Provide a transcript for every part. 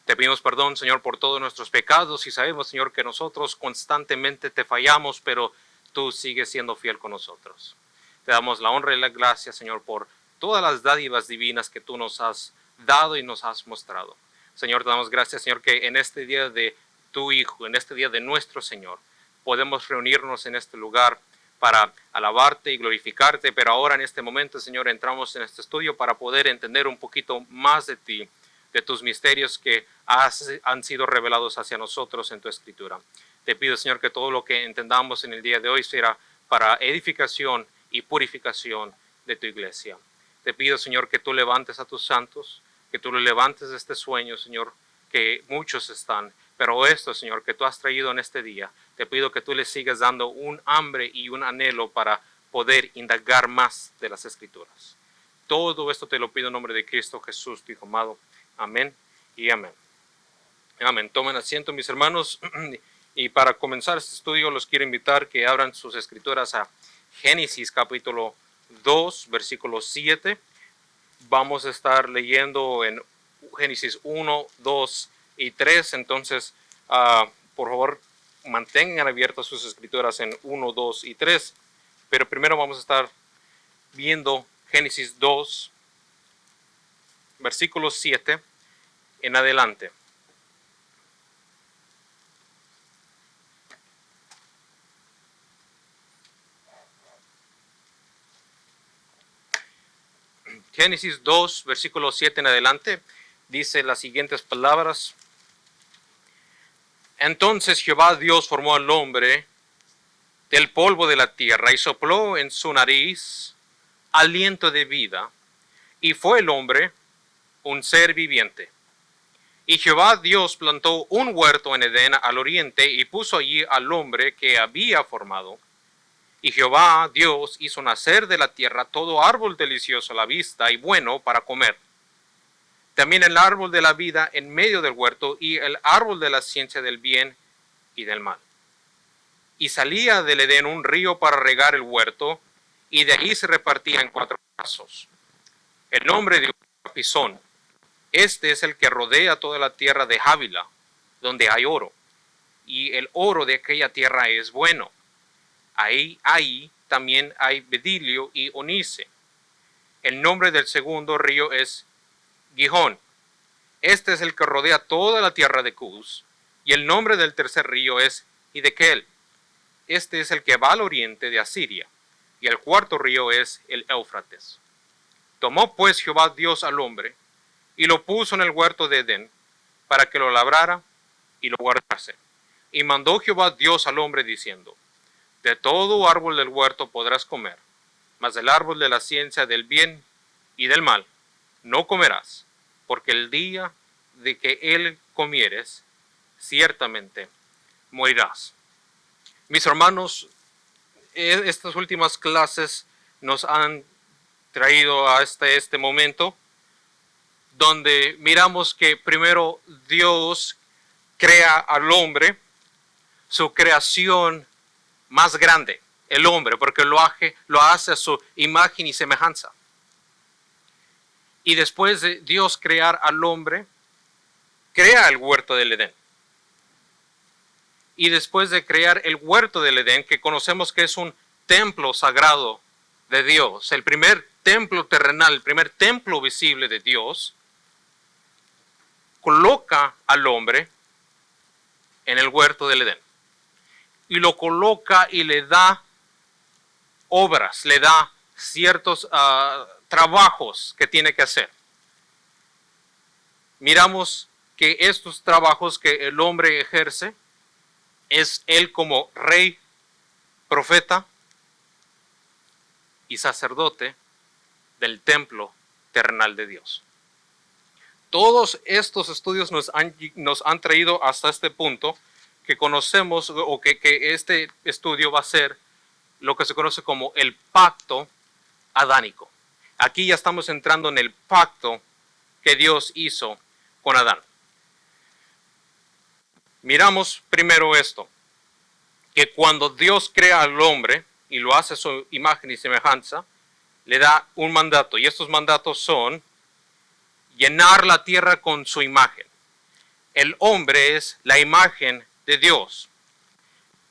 Te pedimos perdón, Señor, por todos nuestros pecados y sabemos, Señor, que nosotros constantemente te fallamos, pero tú sigues siendo fiel con nosotros. Te damos la honra y la gracia, Señor, por todas las dádivas divinas que tú nos has dado y nos has mostrado. Señor, te damos gracias, Señor, que en este día de tu Hijo, en este día de nuestro Señor, podemos reunirnos en este lugar para alabarte y glorificarte, pero ahora en este momento, Señor, entramos en este estudio para poder entender un poquito más de ti, de tus misterios que han sido revelados hacia nosotros en tu Escritura. Te pido, Señor, que todo lo que entendamos en el día de hoy será para edificación y purificación de tu iglesia. Te pido, Señor, que tú levantes a tus santos, que tú levantes de este sueño, Señor, que muchos están, pero esto, Señor, que tú has traído en este día, te pido que tú les sigas dando un hambre y un anhelo para poder indagar más de las Escrituras. Todo esto te lo pido en nombre de Cristo Jesús, tu Hijo amado. Amén y amén. Amén. Tomen asiento, mis hermanos. Y para comenzar este estudio, los quiero invitar que abran sus escrituras a Génesis capítulo 2, versículo 7. Vamos a estar leyendo en Génesis 1, 2 y 3. Entonces, por favor, mantengan abiertas sus escrituras en 1, 2 y 3. Pero primero vamos a estar viendo Génesis 2, versículo 7 en adelante. Génesis 2, versículo 7 en adelante, dice las siguientes palabras. Entonces Jehová Dios formó al hombre del polvo de la tierra y sopló en su nariz aliento de vida, y fue el hombre un ser viviente. Y Jehová Dios plantó un huerto en Edén al oriente y puso allí al hombre que había formado. Y Jehová Dios hizo nacer de la tierra todo árbol delicioso a la vista y bueno para comer. También el árbol de la vida en medio del huerto y el árbol de la ciencia del bien y del mal. Y salía del Edén un río para regar el huerto, y de ahí se repartía en 4 brazos. El nombre de Pisón. Este es el que rodea toda la tierra de Havila, donde hay oro. Y el oro de aquella tierra es bueno. Ahí también hay bedilio y onice. El nombre del segundo río es Gihón. Este es el que rodea toda la tierra de Cus. Y el nombre del tercer río es Hidekel. Este es el que va al oriente de Asiria. Y el cuarto río es el Éufrates. Tomó pues Jehová Dios al hombre y lo puso en el huerto de Edén para que lo labrara y lo guardase. Y mandó Jehová Dios al hombre diciendo: de todo árbol del huerto podrás comer, mas del árbol de la ciencia del bien y del mal no comerás, porque el día de que él comieres, ciertamente morirás. Mis hermanos, estas últimas clases nos han traído a este momento donde miramos que primero Dios crea al hombre, su creación más grande, el hombre, porque lo hace a su imagen y semejanza. Y después de Dios crear al hombre, crea el huerto del Edén. Y después de crear el huerto del Edén, que conocemos que es un templo sagrado de Dios, el primer templo terrenal, el primer templo visible de Dios, coloca al hombre en el huerto del Edén. Y lo coloca y le da obras, le da ciertos trabajos que tiene que hacer. Miramos que estos trabajos que el hombre ejerce es él como rey, profeta y sacerdote del templo terrenal de Dios. Todos estos estudios nos han traído hasta este punto que conocemos, o que este estudio va a ser lo que se conoce como el pacto adánico. Aquí ya estamos entrando en el pacto que Dios hizo con Adán. Miramos primero esto, que cuando Dios crea al hombre y lo hace a su imagen y semejanza, le da un mandato, y estos mandatos son llenar la tierra con su imagen. El hombre es la imagen de Dios.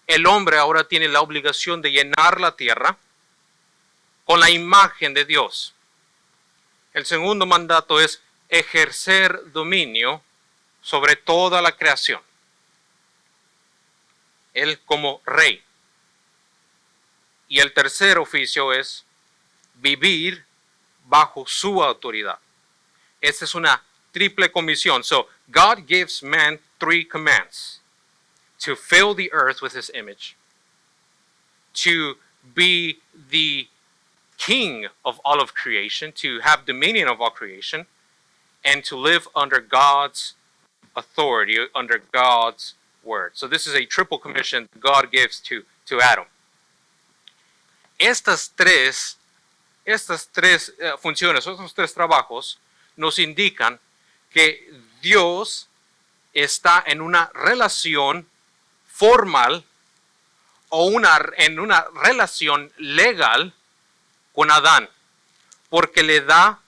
El hombre ahora tiene la obligación de llenar la tierra con la imagen de Dios. El segundo mandato es ejercer dominio sobre toda la creación. Él como rey. Y el tercer oficio es vivir bajo su autoridad. Esta es una triple comisión. So, God gives man 3 commands. To fill the earth with his image. To be the king of all of creation. To have dominion of all creation. And to live under God's authority, under God's word. So this is a triple commission God gives to Adam. Estas tres funciones, estos 3 trabajos, nos indican que Dios está en una relación formal o en una relación legal con Adán, porque le da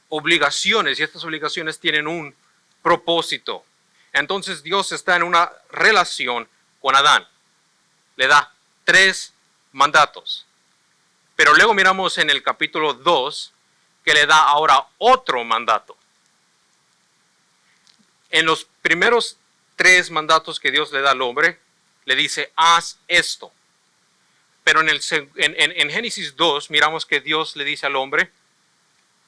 obligaciones y estas obligaciones tienen un propósito. Entonces Dios está en una relación con Adán. Le da 3 mandatos. Pero luego miramos en el capítulo 2 que le da ahora otro mandato. En los primeros 3 mandatos que Dios le da al hombre, le dice, haz esto. Pero en Génesis 2 miramos que Dios le dice al hombre,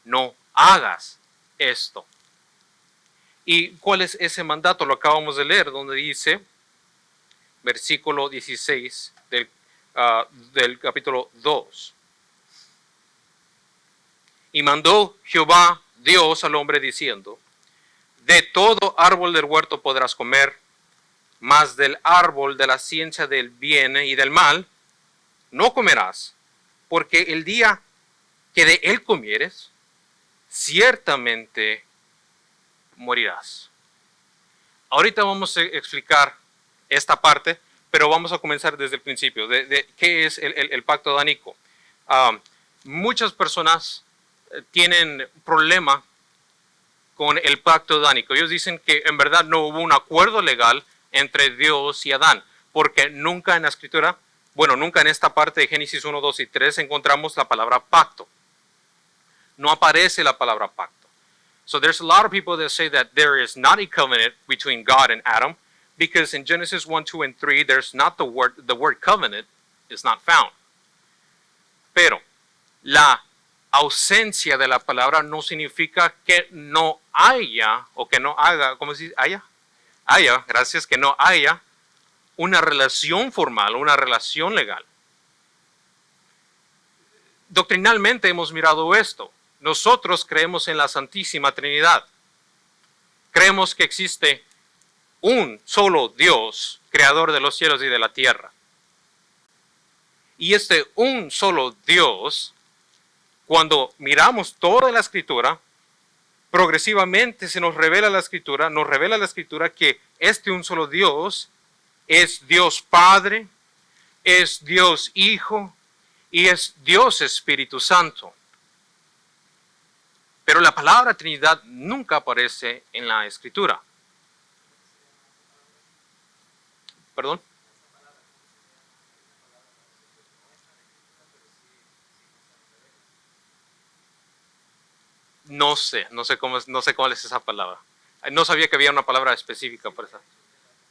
no hagas esto. ¿Y cuál es ese mandato? Lo acabamos de leer, donde dice, versículo 16 del capítulo 2. Y mandó Jehová Dios al hombre diciendo, de todo árbol del huerto podrás comer, mas del árbol de la ciencia del bien y del mal no comerás, porque el día que de él comieres, ciertamente morirás. Ahorita vamos a explicar esta parte, pero vamos a comenzar desde el principio, de qué es el pacto adánico. Muchas personas tienen problema con el pacto adánico. Ellos dicen que en verdad no hubo un acuerdo legal entre Dios y Adán, porque nunca en la escritura, nunca en esta parte de Génesis 1, 2 y 3 encontramos la palabra pacto. No aparece la palabra pacto. So there's a lot of people that say that there is not a covenant between God and Adam, because in Genesis 1, 2, and 3, there's not the word covenant is not found. Pero la ausencia de la palabra no significa que no haya, o que no haga, ¿cómo se dice? Haya, gracias, que no haya una relación formal, una relación legal. Doctrinalmente hemos mirado esto. Nosotros creemos en la Santísima Trinidad. Creemos que existe un solo Dios, creador de los cielos y de la tierra. Y este un solo Dios, cuando miramos toda la Escritura, progresivamente se nos revela la Escritura, que este un solo Dios es Dios Padre, es Dios Hijo y es Dios Espíritu Santo. Pero la palabra Trinidad nunca aparece en la Escritura. ¿Perdón? No sé cuál es esa palabra. No sabía que había una palabra específica para esa.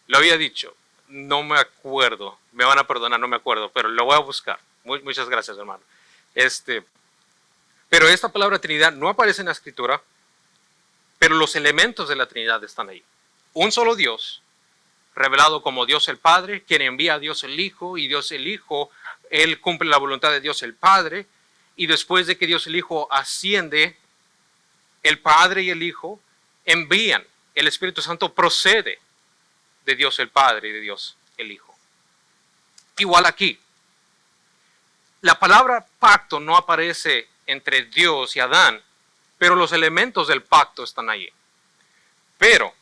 Lo había dicho, no me acuerdo. Me van a perdonar, no me acuerdo, pero lo voy a buscar. Muchas gracias, hermano. Pero esta palabra Trinidad no aparece en la Escritura, pero los elementos de la Trinidad están ahí. Un solo Dios, revelado como Dios el Padre, quien envía a Dios el Hijo, y Dios el Hijo, Él cumple la voluntad de Dios el Padre, y después de que Dios el Hijo asciende, el Padre y el Hijo envían, el Espíritu Santo procede de Dios el Padre y de Dios el Hijo. Igual aquí, la palabra pacto no aparece entre Dios y Adán, pero los elementos del pacto están allí. Pero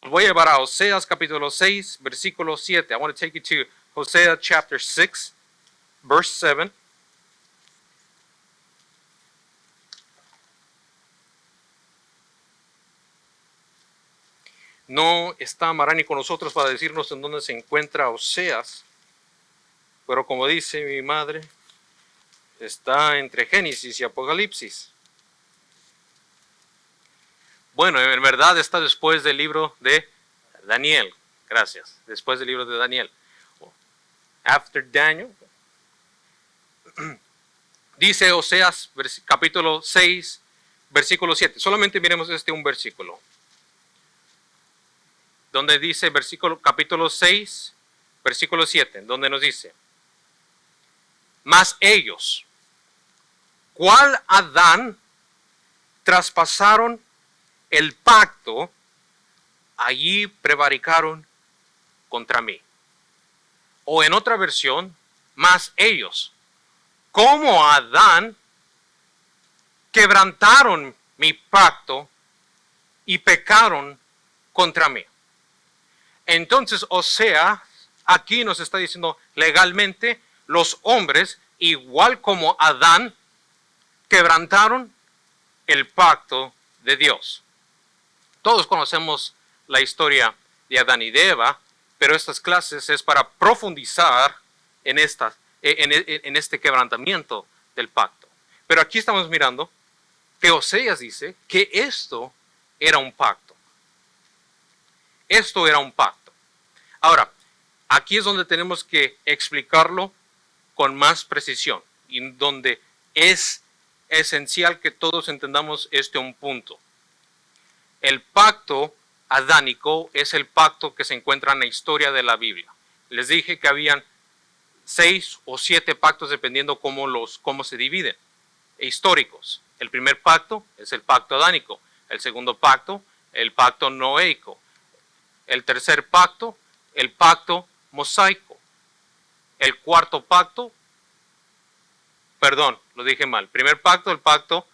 los voy a llevar a Oseas capítulo 6, versículo 7. I want to take you to Hosea chapter 6, verse 7. No está Marani con nosotros para decirnos en dónde se encuentra Oseas, pero como dice mi madre, está entre Génesis y Apocalipsis. Bueno, en verdad está después del libro de Daniel. Gracias. Después del libro de Daniel. After Daniel. Dice Oseas, capítulo 6, versículo 7. Solamente miremos un versículo. Donde dice capítulo 6, versículo 7. Donde nos dice: mas ellos, ¿cuál Adán traspasaron el pacto? Allí prevaricaron contra mí. O en otra versión, mas ellos, como Adán, quebrantaron mi pacto y pecaron contra mí. Entonces, Oseas aquí nos está diciendo legalmente, los hombres, igual como Adán, quebrantaron el pacto de Dios. Todos conocemos la historia de Adán y de Eva, pero estas clases es para profundizar en este quebrantamiento del pacto. Pero aquí estamos mirando que Oseas dice que esto era un pacto. Esto era un pacto. Ahora, aquí es donde tenemos que explicarlo con más precisión y donde es esencial que todos entendamos un punto. El pacto adánico es el pacto que se encuentra en la historia de la Biblia. Les dije que habían 6 o 7 pactos dependiendo cómo se dividen, históricos. El primer pacto es el pacto adánico. El segundo pacto, el pacto noéico. El tercer pacto, el pacto mosaico. El cuarto pacto, perdón, lo dije mal. El primer pacto, el pacto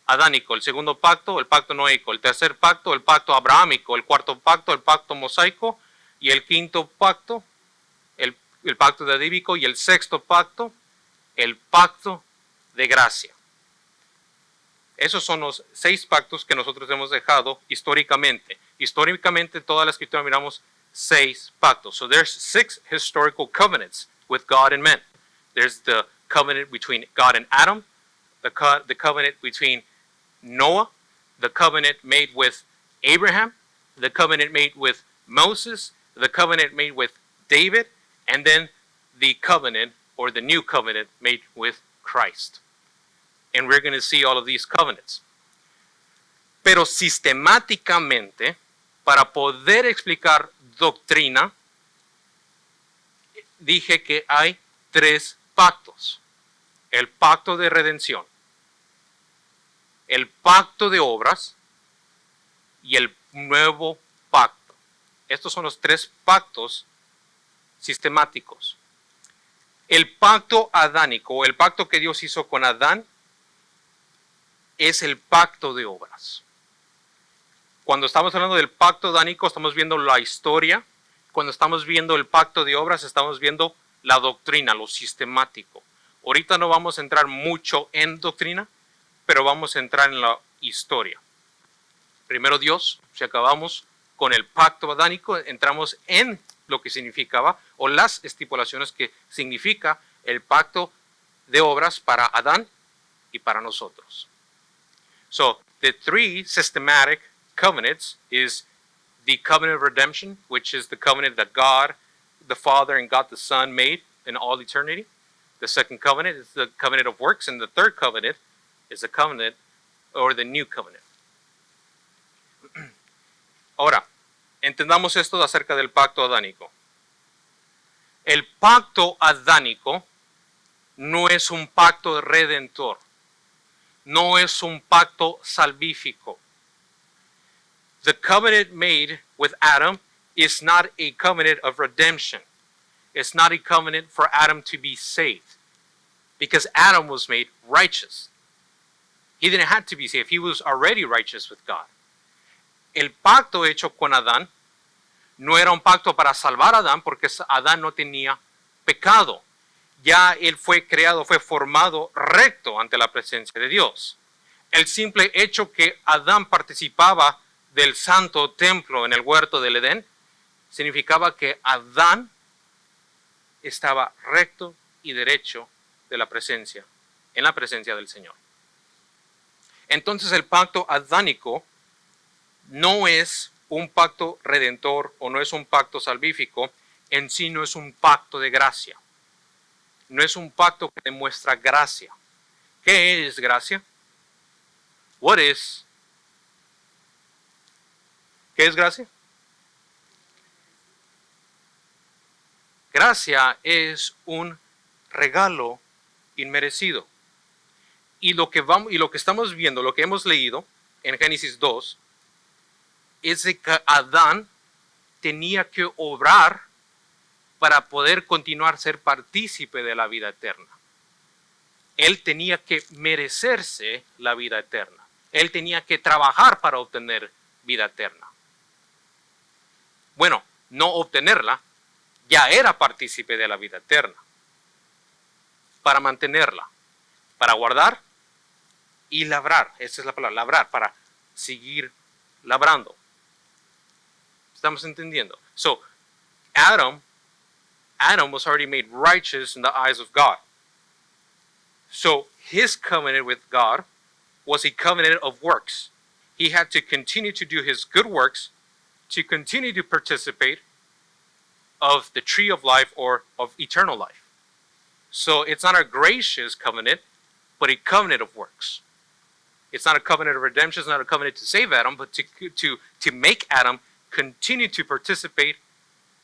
adánico. El segundo pacto, el pacto noéico. El tercer pacto, el pacto abrahámico. El cuarto pacto, el pacto mosaico. Y el quinto pacto, el pacto davídico. Y el sexto pacto, el pacto de gracia. Esos son los 6 pactos que nosotros hemos dejado históricamente. Históricamente, toda la escritura miramos 6 pactos. So there's 6 historical covenants with God and men. There's the covenant between God and Adam, the covenant between Noah, the covenant made with Abraham, the covenant made with Moses, the covenant made with David, and then the covenant or the new covenant made with Christ. And we're going to see all of these covenants. Pero sistemáticamente, para poder explicar doctrina, dije que hay 3 pactos. El pacto de redención, el pacto de obras y el nuevo pacto. Estos son los 3 pactos sistemáticos. El pacto adánico, el pacto que Dios hizo con Adán, es el pacto de obras. Cuando estamos hablando del pacto adánico, estamos viendo la historia. Cuando estamos viendo el pacto de obras, estamos viendo la doctrina, lo sistemático. Ahorita no vamos a entrar mucho en doctrina, pero vamos a entrar en la historia. Primero Dios, si acabamos con el pacto adánico, entramos en lo que significaba, o las estipulaciones que significa el pacto de obras para Adán y para nosotros. So, the 3 systematic covenants is the covenant of redemption, which is the covenant that God the Father and God the Son made in all eternity. The second covenant is the covenant of works, and the third covenant is the covenant or the new covenant. Ahora, entendamos esto acerca del pacto adánico. El pacto adánico no es un pacto redentor. No es un pacto salvífico. The covenant made with Adam is not a covenant of redemption. It's not a covenant for Adam to be saved. Because Adam was made righteous. He didn't have to be saved. He was already righteous with God. El pacto hecho con Adán no era un pacto para salvar a Adán, porque Adán no tenía pecado. Ya él fue creado, fue formado recto ante la presencia de Dios. El simple hecho que Adán participaba del santo templo en el huerto del Edén, significaba que Adán estaba recto y derecho de la presencia, en la presencia del Señor. Entonces el pacto adánico no es un pacto redentor o no es un pacto salvífico, en sí no es un pacto de gracia. No es un pacto que demuestra gracia. ¿Qué es gracia? ¿Qué es gracia? Gracia es un regalo inmerecido. Y lo que estamos viendo, lo que hemos leído en Génesis 2, es de que Adán tenía que obrar para poder continuar ser partícipe de la vida eterna. Él tenía que merecerse la vida eterna. Él tenía que trabajar para obtener vida eterna. Bueno, no obtenerla, ya era partícipe de la vida eterna. Para mantenerla, para guardar y labrar. Esa es la palabra, labrar, para seguir labrando. ¿Estamos entendiendo? So, Adam was already made righteous in the eyes of God. So, his covenant with God was a covenant of works. He had to continue to do his good works to continue to participate of the tree of life or of eternal life. So, it's not a gracious covenant, but a covenant of works. It's not a covenant of redemption, it's not a covenant to save Adam, but to make Adam continue to participate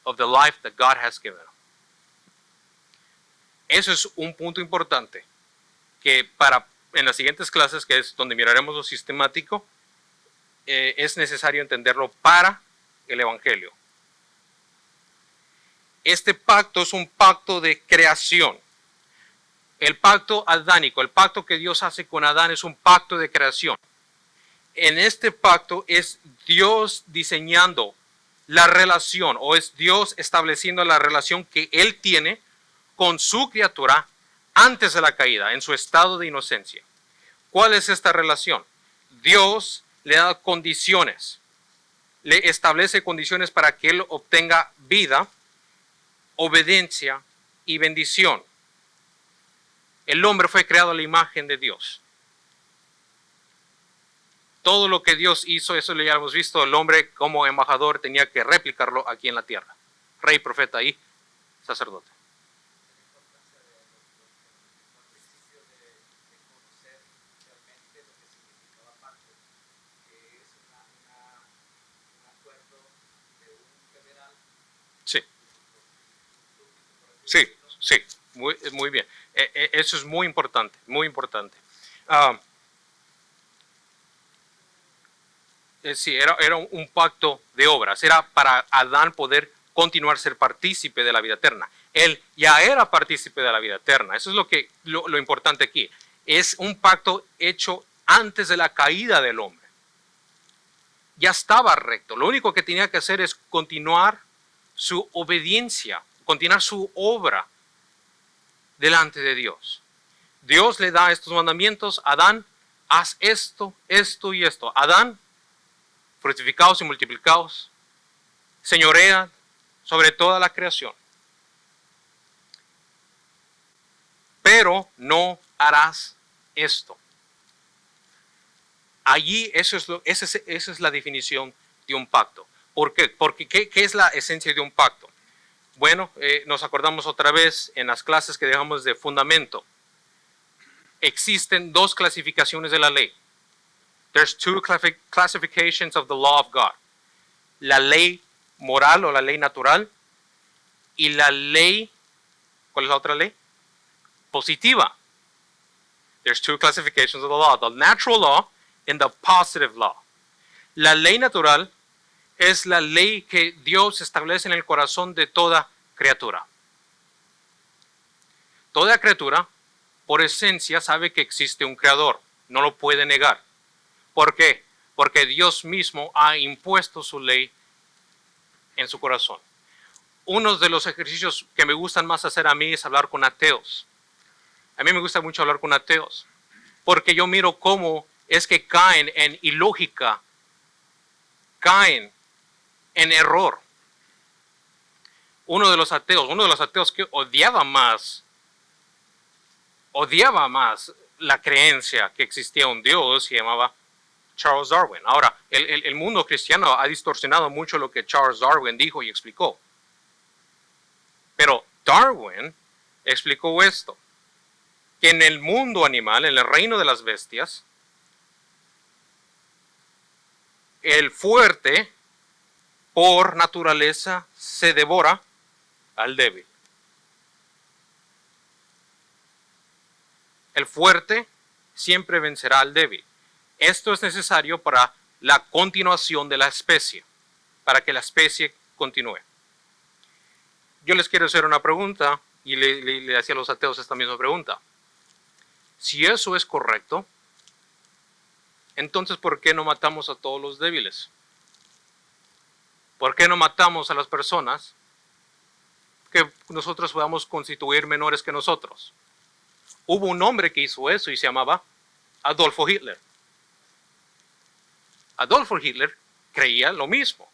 of the life that God has given him. Eso es un punto importante que en las siguientes clases, que es donde miraremos lo sistemático, es necesario entenderlo para el Evangelio. Este pacto es un pacto de creación. El pacto adánico, el pacto que Dios hace con Adán es un pacto de creación. En este pacto es Dios diseñando la relación, o es Dios estableciendo la relación que Él tiene con su criatura antes de la caída, en su estado de inocencia. ¿Cuál es esta relación? Dios le da condiciones, le establece condiciones para que Él obtenga vida, obediencia y bendición. El hombre fue creado a la imagen de Dios. Todo lo que Dios hizo, eso ya hemos visto, el hombre como embajador tenía que replicarlo aquí en la tierra. Rey, profeta y sacerdote. Sí, sí, sí, muy bien. Eso es muy importante, muy importante. Sí, era un pacto de obras, era para Adán poder continuar ser partícipe de la vida eterna. Él ya era partícipe de la vida eterna, eso es lo importante aquí. Es un pacto hecho antes de la caída del hombre. Ya estaba recto, lo único que tenía que hacer es continuar su obediencia, continuar su obra delante de Dios. Dios le da estos mandamientos: Adán, haz esto, esto y esto. Adán, fructificaos y multiplicaos, señorea sobre toda la creación. Pero no harás esto. Allí esa es la definición de un pacto. ¿Por qué? Porque ¿qué es la esencia de un pacto? Bueno, nos acordamos otra vez en las clases que dejamos de fundamento. Existen dos clasificaciones de la ley. There's two classifications of the law of God. La ley moral o la ley natural y la ley, ¿cuál es la otra ley? Positiva. There's two classifications of the law, the natural law and the positive law. La ley natural es la ley que Dios establece en el corazón de toda criatura. Toda criatura, por esencia, sabe que existe un creador, no lo puede negar. ¿Por qué? Porque Dios mismo ha impuesto su ley en su corazón. Uno de los ejercicios que me gustan más hacer a mí es hablar con ateos. A mí me gusta mucho hablar con ateos, porque yo miro cómo es que caen en ilógica caen en error. Uno de los ateos que odiaba más la creencia que existía un Dios, se llamaba Charles Darwin. Ahora, el mundo cristiano ha distorsionado mucho lo que Charles Darwin dijo y explicó. Pero Darwin explicó esto, que en el mundo animal, en el reino de las bestias, el fuerte por naturaleza se devora al débil. El fuerte siempre vencerá al débil. Esto es necesario para la continuación de la especie, para que la especie continúe. Yo les quiero hacer una pregunta y le hacía a los ateos esta misma pregunta. Si eso es correcto, entonces ¿por qué no matamos a todos los débiles? ¿Por qué no matamos a las personas que nosotros podamos constituir menores que nosotros? Hubo un hombre que hizo eso y se llamaba Adolfo Hitler. Adolfo Hitler creía lo mismo,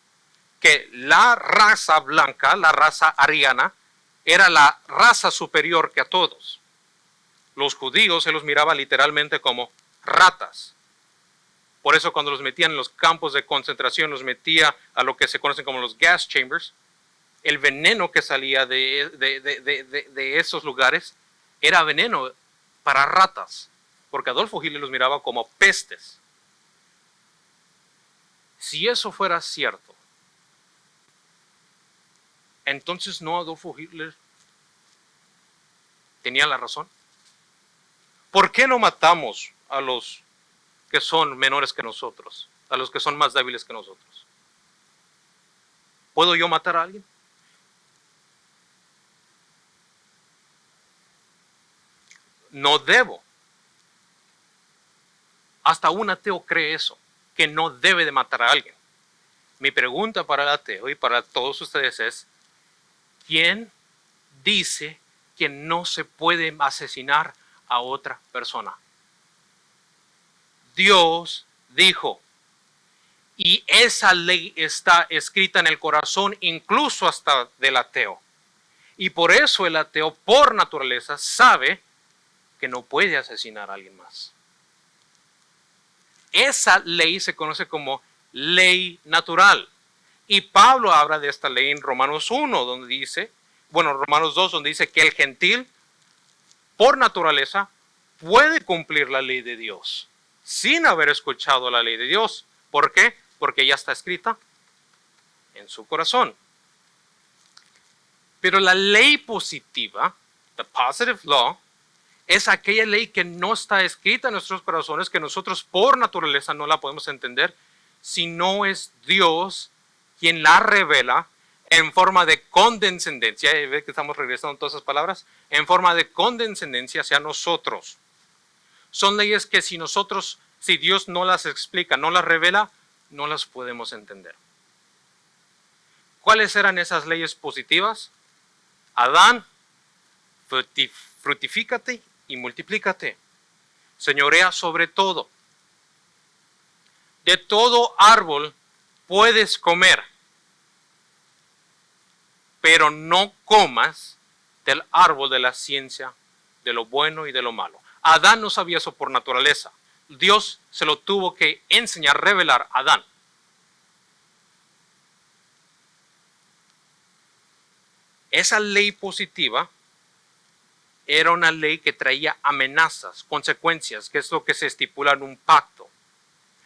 que la raza blanca, la raza ariana, era la raza superior que a todos. Los judíos se los miraba literalmente como ratas. Por eso cuando los metían en los campos de concentración, los metía a lo que se conocen como los gas chambers, el veneno que salía de esos lugares era veneno para ratas, porque Adolfo Hitler los miraba como pestes. Si eso fuera cierto, entonces no Adolfo Hitler tenía la razón. ¿Por qué no matamos a los que son menores que nosotros, a los que son más débiles que nosotros? ¿Puedo yo matar a alguien? No debo. Hasta un ateo cree eso, que no debe de matar a alguien. Mi pregunta para el ateo y para todos ustedes es, ¿quién dice que no se puede asesinar a otra persona? Dios dijo, y esa ley está escrita en el corazón incluso hasta del ateo. Y por eso el ateo, por naturaleza, sabe que no puede asesinar a alguien más. Esa ley se conoce como ley natural. Y Pablo habla de esta ley en Romanos 1, donde dice, Romanos 2, donde dice que el gentil, por naturaleza, puede cumplir la ley de Dios sin haber escuchado la ley de Dios. ¿Por qué? Porque ya está escrita en su corazón. Pero la ley positiva, the positive law, es aquella ley que no está escrita en nuestros corazones, que nosotros por naturaleza no la podemos entender, si no es Dios quien la revela en forma de condescendencia. ¿Ve que estamos regresando a todas esas palabras? En forma de condescendencia hacia nosotros. Son leyes que si Dios no las explica, no las revela, no las podemos entender. ¿Cuáles eran esas leyes positivas? Adán, fructifícate y multiplícate. Señorea sobre todo. De todo árbol puedes comer, pero no comas del árbol de la ciencia, de lo bueno y de lo malo. Adán no sabía eso por naturaleza. Dios se lo tuvo que enseñar, revelar a Adán. Esa ley positiva era una ley que traía amenazas, consecuencias, que es lo que se estipula en un pacto.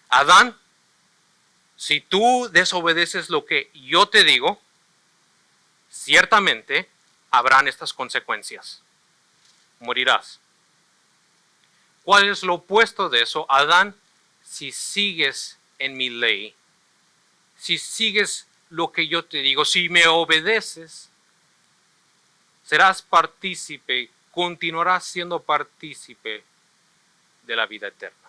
Adán, si tú desobedeces lo que yo te digo, ciertamente habrán estas consecuencias. Morirás. ¿Cuál es lo opuesto de eso? Adán, si sigues en mi ley, si sigues lo que yo te digo, si me obedeces, serás partícipe, continuarás siendo partícipe de la vida eterna.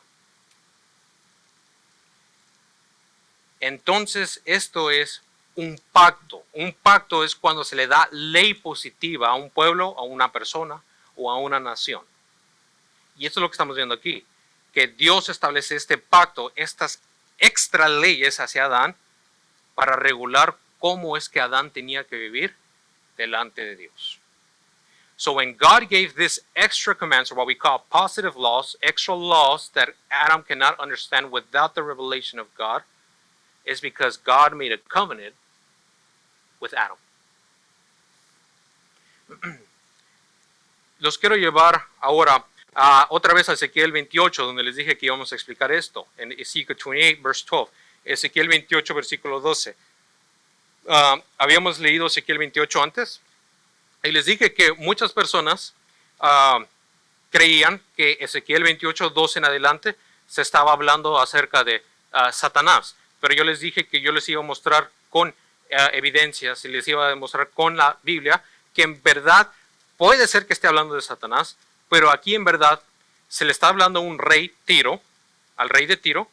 Entonces, esto es un pacto. Un pacto es cuando se le da ley positiva a un pueblo, a una persona o a una nación. Y esto es lo que estamos viendo aquí, que Dios establece este pacto, estas extra leyes hacia Adán, para regular cómo es que Adán tenía que vivir delante de Dios. So when God gave this extra commands, or what we call positive laws, extra laws that Adam cannot understand without the revelation of God, is because God made a covenant with Adam. Los quiero llevar ahora otra vez a Ezequiel 28, donde les dije que íbamos a explicar esto, en Ezekiel 28, verse 12. Ezequiel 28, versículo 12. Habíamos leído Ezequiel 28 antes, y les dije que muchas personas creían que Ezequiel 28, 12 en adelante se estaba hablando acerca de Satanás, pero yo les dije que yo les iba a mostrar con evidencias y les iba a demostrar con la Biblia que en verdad puede ser que esté hablando de Satanás, pero aquí en verdad se le está hablando a un rey Tiro, al rey de Tiro,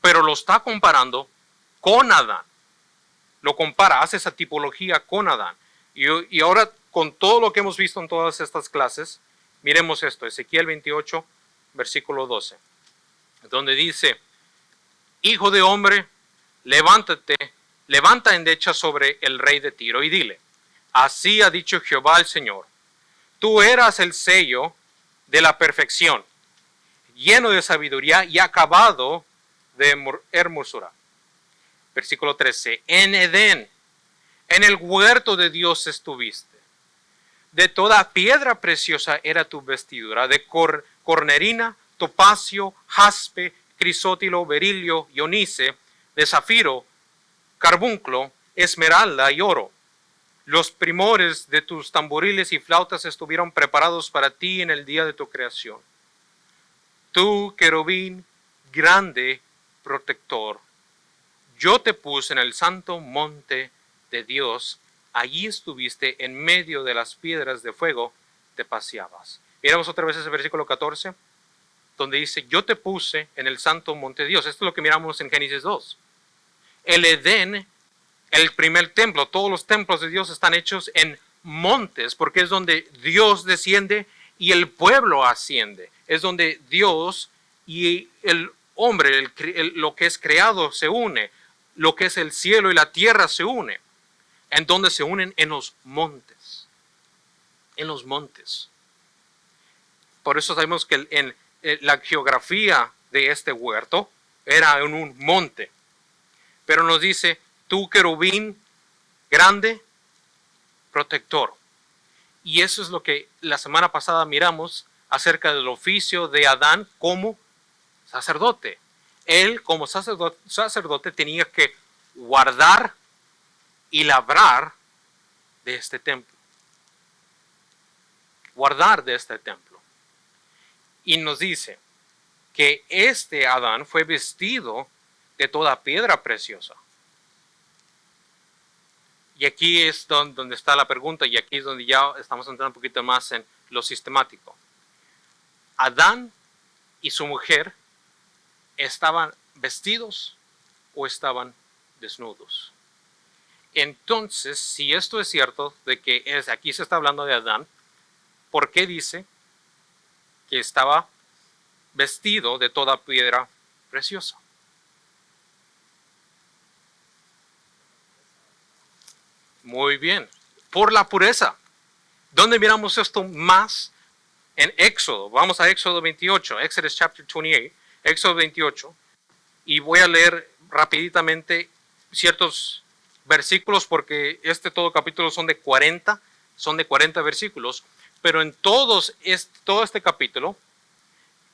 pero lo está comparando con Adán. Lo compara, hace esa tipología con Adán. Y ahora, con todo lo que hemos visto en todas estas clases, miremos esto, Ezequiel 28, versículo 12, donde dice: Hijo de hombre, levántate, levanta endecha sobre el rey de Tiro y dile: así ha dicho Jehová el Señor, tú eras el sello de la perfección, lleno de sabiduría y acabado de hermosura. Versículo 13, en Edén, en el huerto de Dios estuviste. De toda piedra preciosa era tu vestidura, de cornerina, topacio, jaspe, crisótilo, berilio, ionice, de zafiro, carbunclo, esmeralda y oro. Los primores de tus tamboriles y flautas estuvieron preparados para ti en el día de tu creación. Tú, querubín, grande protector, yo te puse en el santo monte de Dios, allí estuviste en medio de las piedras de fuego, te paseabas. Miramos otra vez ese versículo 14, donde dice: yo te puse en el santo monte de Dios. Esto es lo que miramos en Génesis 2. El Edén, el primer templo, todos los templos de Dios están hechos en montes, porque es donde Dios desciende y el pueblo asciende. Es donde Dios y el hombre, lo que es creado, se une. Lo que es el cielo y la tierra se une. En donde se unen en los montes. En los montes. Por eso sabemos que en la geografía de este huerto era en un monte. Pero nos dice: tú, querubín grande protector. Y eso es lo que la semana pasada miramos acerca del oficio de Adán como sacerdote. Él como sacerdote tenía que guardar y labrar de este templo. Guardar de este templo. Y nos dice que este Adán fue vestido de toda piedra preciosa. Y aquí es donde está la pregunta, y aquí es donde ya estamos entrando un poquito más en lo sistemático. Adán y su mujer, ¿estaban vestidos o estaban desnudos? Entonces, si esto es cierto, de que aquí se está hablando de Adán, ¿por qué dice que estaba vestido de toda piedra preciosa? Muy bien, por la pureza. ¿Dónde miramos esto más? En Éxodo. Vamos a Éxodo 28, Exodus chapter 28, Éxodo 28. Y voy a leer rapiditamente ciertos versículos, porque todo capítulo son de 40 versículos. Pero en todo este capítulo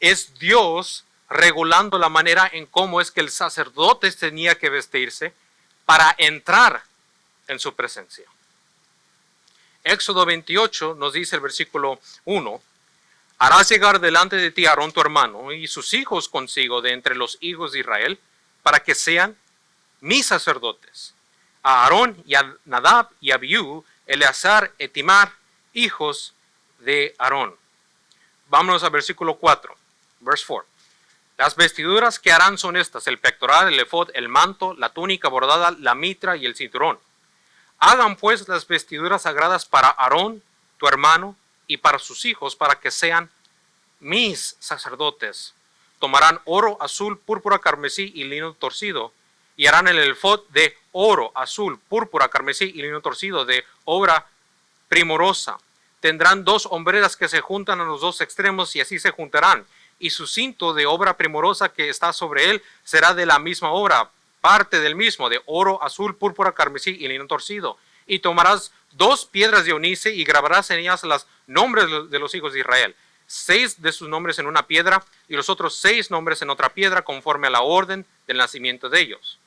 es Dios regulando la manera en cómo es que el sacerdote tenía que vestirse para entrar en su presencia. Éxodo 28 nos dice el versículo 1: harás llegar delante de ti a Aarón tu hermano y sus hijos consigo de entre los hijos de Israel, para que sean mis sacerdotes. A Aarón y a Nadab y a Abiú, Eleazar, Etimar, hijos de Aarón. Vámonos al versículo 4, verse 4. Las vestiduras que harán son estas: el pectoral, el efod, el manto, la túnica bordada, la mitra y el cinturón. Hagan pues las vestiduras sagradas para Aarón, tu hermano, y para sus hijos, para que sean mis sacerdotes. Tomarán oro, azul, púrpura, carmesí y lino torcido, y harán el efod de oro, azul, púrpura, carmesí y lino torcido de obra primorosa. Tendrán 2 hombreras que se juntan a los 2 extremos y así se juntarán. Y su cinto de obra primorosa que está sobre él será de la misma obra, parte del mismo, de oro, azul, púrpura, carmesí y lino torcido. Y tomarás 2 piedras de onice y grabarás en ellas los nombres de los hijos de Israel. 6 de sus nombres en una piedra y los otros 6 nombres en otra piedra conforme a la orden del nacimiento de ellos.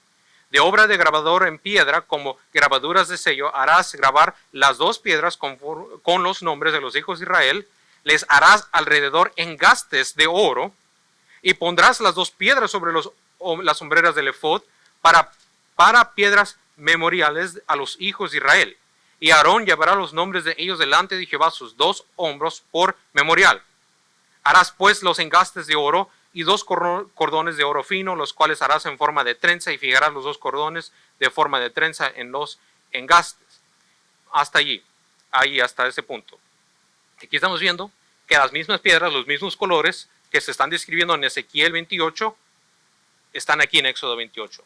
De obra de grabador en piedra, como grabaduras de sello, harás grabar las 2 piedras con los nombres de los hijos de Israel. Les harás alrededor engastes de oro y pondrás las 2 piedras sobre las hombreras del efod para piedras memoriales a los hijos de Israel. Y Aarón llevará los nombres de ellos delante de Jehová sus 2 hombros por memorial. Harás pues los engastes de oro y 2 cordones de oro fino, los cuales harás en forma de trenza y fijarás los 2 cordones de forma de trenza en los engastes. Hasta allí, hasta ese punto. Aquí estamos viendo que las mismas piedras, los mismos colores que se están describiendo en Ezequiel 28, están aquí en Éxodo 28.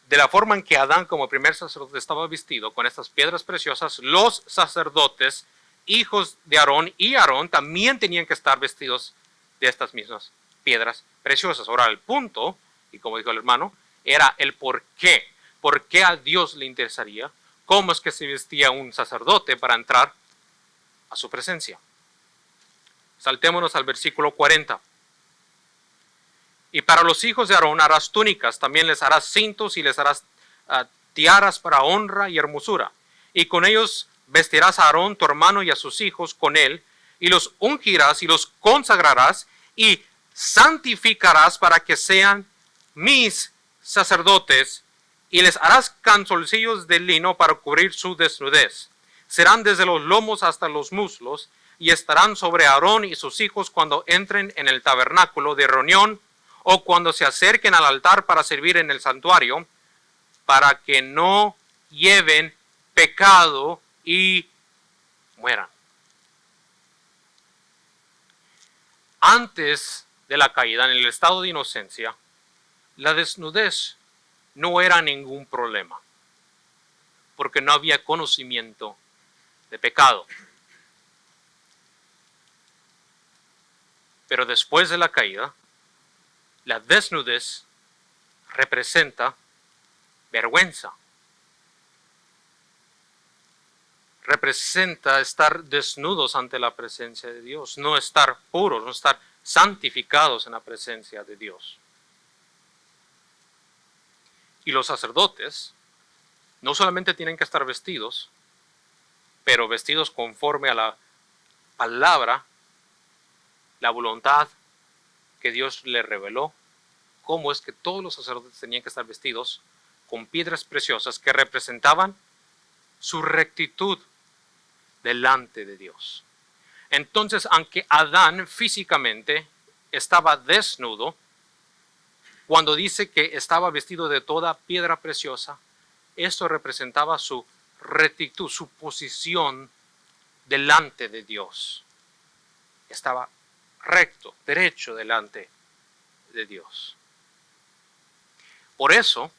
De la forma en que Adán como primer sacerdote estaba vestido con estas piedras preciosas, los sacerdotes, hijos de Aarón y Aarón, también tenían que estar vestidos de estas mismas piedras preciosas. Ahora el punto, y como dijo el hermano, era el por qué. ¿Por qué a Dios le interesaría? ¿Cómo es que se vestía un sacerdote para entrar a su presencia? Saltémonos al versículo 40. Y para los hijos de Aarón harás túnicas, también les harás cintos y les harás tiaras para honra y hermosura. Y con ellos vestirás a Aarón, tu hermano, y a sus hijos con él, y los ungirás y los consagrarás y santificarás para que sean mis sacerdotes, y les harás canzoncillos de lino para cubrir su desnudez. Serán desde los lomos hasta los muslos, y estarán sobre Aarón y sus hijos cuando entren en el tabernáculo de reunión o cuando se acerquen al altar para servir en el santuario, para que no lleven pecado y mueran. Antes de la caída, en el estado de inocencia, la desnudez no era ningún problema, porque no había conocimiento de pecado. Pero después de la caída, la desnudez representa vergüenza. Representa estar desnudos ante la presencia de Dios, no estar puros, no estar santificados en la presencia de Dios. Y los sacerdotes no solamente tienen que estar vestidos, pero vestidos conforme a la palabra, la voluntad que Dios le reveló, cómo es que todos los sacerdotes tenían que estar vestidos con piedras preciosas que representaban su rectitud delante de Dios. Entonces, aunque Adán físicamente estaba desnudo, cuando dice que estaba vestido de toda piedra preciosa, esto representaba su rectitud, su posición delante de Dios. Estaba recto, derecho delante de Dios. Por eso,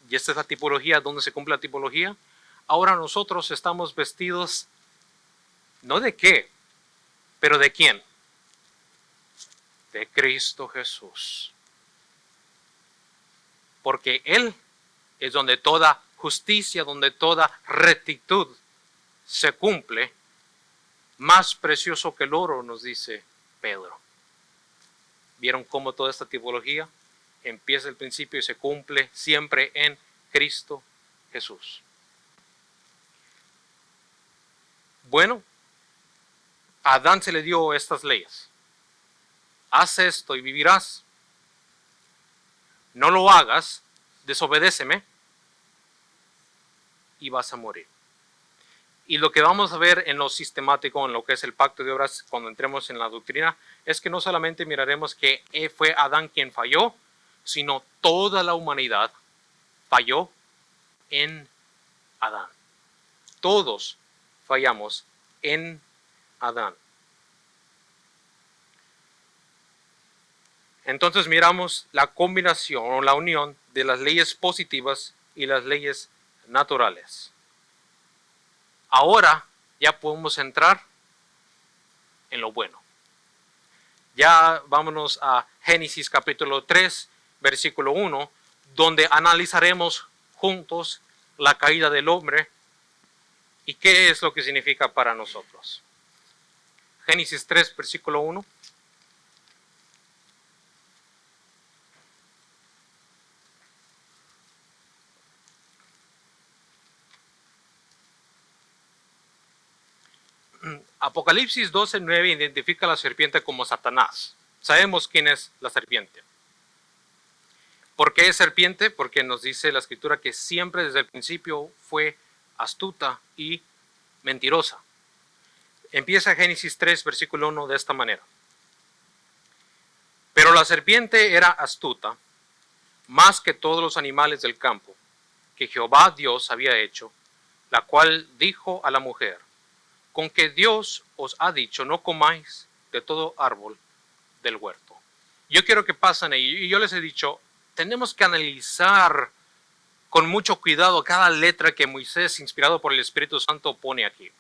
y esta es la tipología, donde se cumple la tipología, ahora nosotros estamos vestidos, no de qué, pero de quién. De Cristo Jesús. Porque Él es donde toda justicia, donde toda rectitud se cumple, más precioso que el oro, nos dice Pedro. ¿Vieron cómo toda esta tipología empieza el principio y se cumple siempre en Cristo Jesús? Bueno, a Adán se le dio estas leyes. Haz esto y vivirás. No lo hagas, desobedéceme y vas a morir. Y lo que vamos a ver en lo sistemático, en lo que es el pacto de obras, cuando entremos en la doctrina, es que no solamente miraremos que fue Adán quien falló, sino toda la humanidad falló en Adán. Todos fallamos en Adán. Entonces miramos la combinación o la unión de las leyes positivas y las leyes naturales. Ahora ya podemos entrar en lo bueno. Ya vámonos a Génesis capítulo 3, versículo 1, donde analizaremos juntos la caída del hombre y qué es lo que significa para nosotros. Génesis 3, versículo 1. Apocalipsis 12:9 identifica a la serpiente como Satanás. Sabemos quién es la serpiente. ¿Por qué es serpiente? Porque nos dice la escritura que siempre desde el principio fue astuta y mentirosa. Empieza Génesis 3, versículo 1 de esta manera. Pero la serpiente era astuta, más que todos los animales del campo, que Jehová Dios había hecho, la cual dijo a la mujer, con que Dios os ha dicho, no comáis de todo árbol del huerto. Yo quiero que pasen ahí, y yo les he dicho, tenemos que analizar con mucho cuidado cada letra que Moisés, inspirado por el Espíritu Santo, pone aquí.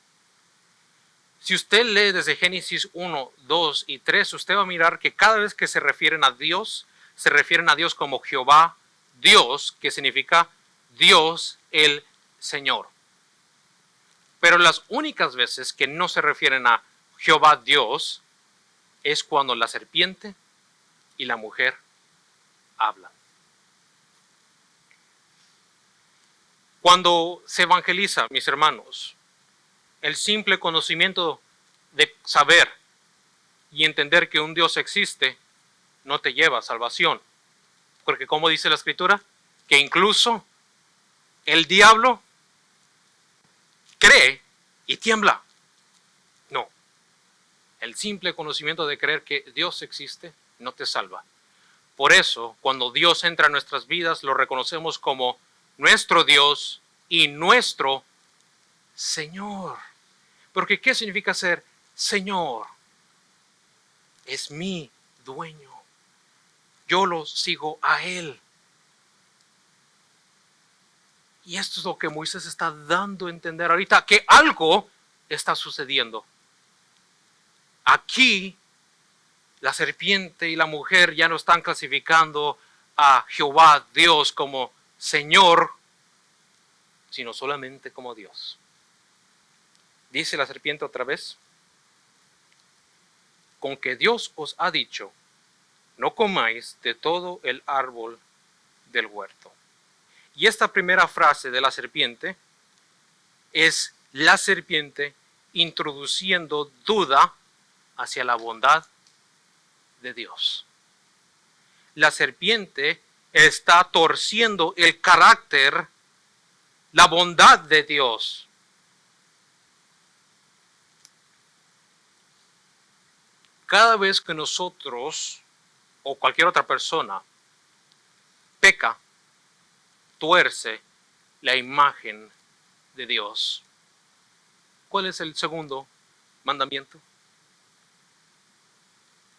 Si usted lee desde Génesis 1, 2 y 3, usted va a mirar que cada vez que se refieren a Dios, se refieren a Dios como Jehová Dios, que significa Dios el Señor. Pero las únicas veces que no se refieren a Jehová Dios es cuando la serpiente y la mujer hablan. Cuando se evangeliza, mis hermanos, el simple conocimiento de saber y entender que un Dios existe no te lleva a salvación. Porque como dice la Escritura, que incluso el diablo cree y tiembla. No. El simple conocimiento de creer que Dios existe no te salva. Por eso, cuando Dios entra en nuestras vidas, lo reconocemos como nuestro Dios y nuestro Señor. Porque ¿qué significa ser Señor? Es mi dueño. Yo lo sigo a Él. Y esto es lo que Moisés está dando a entender ahorita, que algo está sucediendo. Aquí, la serpiente y la mujer ya no están clasificando a Jehová Dios como Señor, sino solamente como Dios. Dice la serpiente otra vez, con que Dios os ha dicho, no comáis de todo el árbol del huerto. Y esta primera frase de la serpiente es la serpiente introduciendo duda hacia la bondad de Dios. La serpiente está torciendo el carácter, la bondad de Dios. Cada vez que nosotros o cualquier otra persona peca, tuerce la imagen de Dios. ¿Cuál es el segundo mandamiento?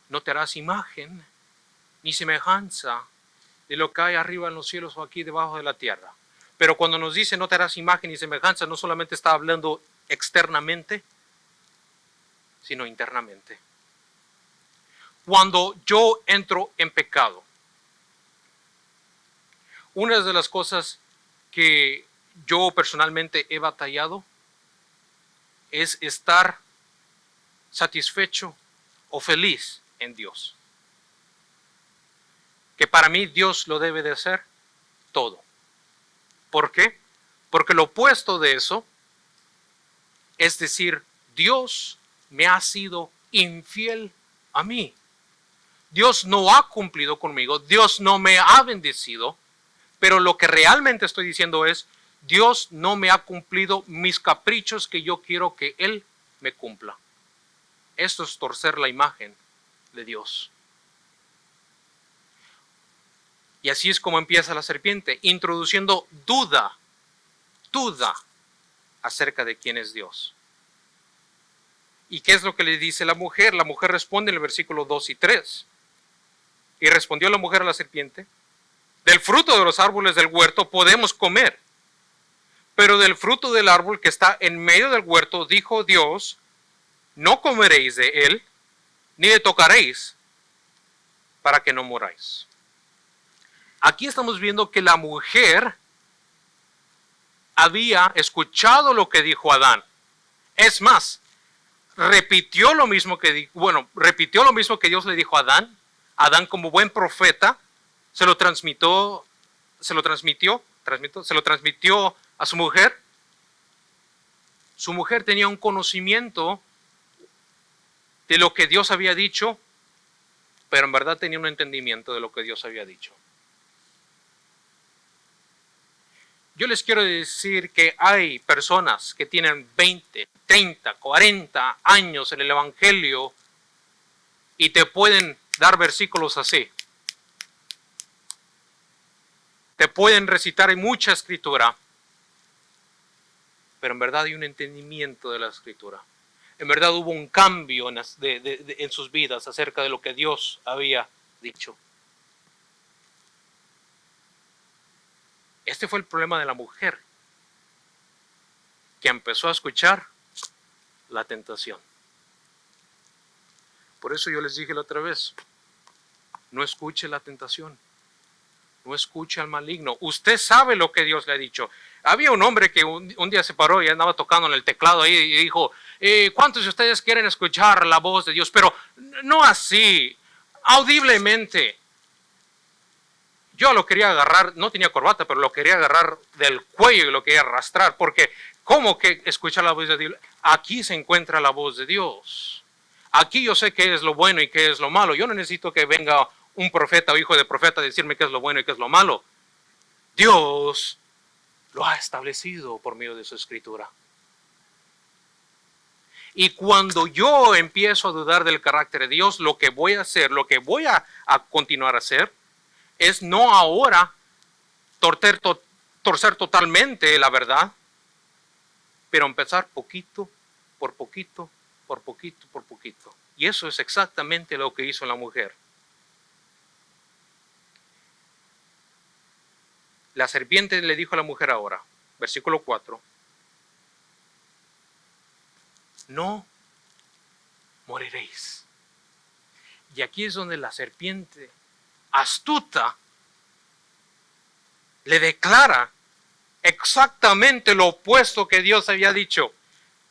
No te harás imagen ni semejanza de lo que hay arriba en los cielos o aquí debajo de la tierra. Pero cuando nos dice no te harás imagen ni semejanza, no solamente está hablando externamente, sino internamente. Cuando yo entro en pecado, una de las cosas que yo personalmente he batallado es estar satisfecho o feliz en Dios. Que para mí Dios lo debe de ser todo. ¿Por qué? Porque lo opuesto de eso es decir, Dios me ha sido infiel a mí. Dios no ha cumplido conmigo, Dios no me ha bendecido, pero lo que realmente estoy diciendo es, Dios no me ha cumplido mis caprichos que yo quiero que Él me cumpla. Esto es torcer la imagen de Dios. Y así es como empieza la serpiente, introduciendo duda acerca de quién es Dios. ¿Y qué es lo que le dice la mujer? La mujer responde en el versículo 2 y 3. Y respondió la mujer a la serpiente: del fruto de los árboles del huerto podemos comer, pero del fruto del árbol que está en medio del huerto, dijo Dios, no comeréis de él, ni le tocaréis, para que no moráis. Aquí estamos viendo que la mujer había escuchado lo que dijo Adán. Es más, repitió lo mismo que Dios le dijo a Adán. Adán, como buen profeta, se lo transmitió a su mujer. Su mujer tenía un conocimiento de lo que Dios había dicho, pero en verdad tenía un entendimiento de lo que Dios había dicho. Yo les quiero decir que hay personas que tienen 20, 30, 40 años en el Evangelio y te pueden dar versículos así. Te pueden recitar mucha escritura, pero en verdad hay un entendimiento de la escritura. En verdad hubo un cambio en sus vidas acerca de lo que Dios había dicho. Este fue el problema de la mujer, que empezó a escuchar la tentación. Por eso yo les dije la otra vez, no escuche la tentación, no escuche al maligno. Usted sabe lo que Dios le ha dicho. Había un hombre que un día se paró y andaba tocando en el teclado ahí y dijo, ¿cuántos de ustedes quieren escuchar la voz de Dios? Pero no así, audiblemente. Yo lo quería agarrar, no tenía corbata, pero lo quería agarrar del cuello y lo quería arrastrar, porque ¿cómo que escuchar la voz de Dios? Aquí se encuentra la voz de Dios. Aquí yo sé qué es lo bueno y qué es lo malo. Yo no necesito que venga un profeta o hijo de profeta a decirme qué es lo bueno y qué es lo malo. Dios lo ha establecido por medio de su escritura. Y cuando yo empiezo a dudar del carácter de Dios, lo que voy a hacer, lo que voy a continuar a hacer, es no ahora torcer totalmente la verdad, pero empezar poquito, por poquito, por poquito, por poquito. Y eso es exactamente lo que hizo la mujer. La serpiente le dijo a la mujer ahora, versículo 4, no moriréis. Y aquí es donde la serpiente astuta le declara exactamente lo opuesto que Dios había dicho.